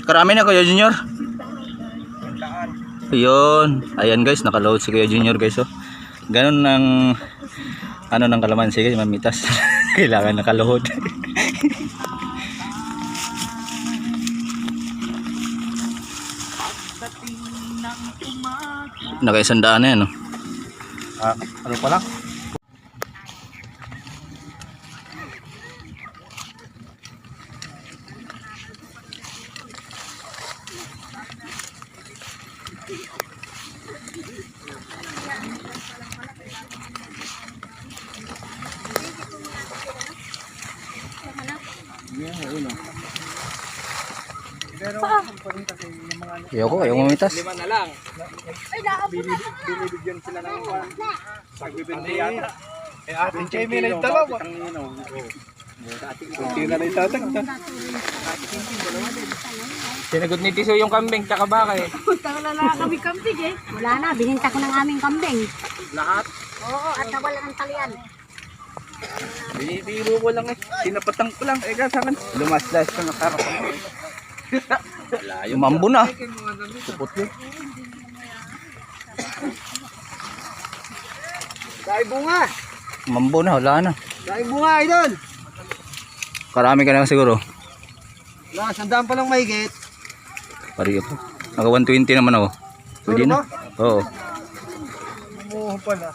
Karami na Kuya Junior. Ayun. Ayan guys, nakaload si Kuya Junior guys oh. Ganun ng ano ng kalamansi guys, mamitas. Kailangan nakaluhod. Nakaisandaan na yan oh. Ano pa lang? Ayoko, ayaw mamitas. 5 na lang. Binibigyan sila ng pagbibenta yata. Eh ating Jamie na yung dalawa. Kunti na lang itatag. Sinagot ni Tiso yung kambing tsaka baka eh. Wala na kami kambing eh. Wala na, bininta ko ng aming kambing. Lahat. Oo, at nawala ng talian. Binibiro ko lang eh. Sinapatang ko lang. Eh sa akin. Lumaslas ka nakarapan. Mambo na. Supot yun. Dahil bunga. Mambo na, wala na. Dahil bunga idol. Karami ka na siguro. Wala, sandaan pa lang mahigit. Pariyo po. Naka 120 naman ako. Pwede na. Oo. Bumuho pa na.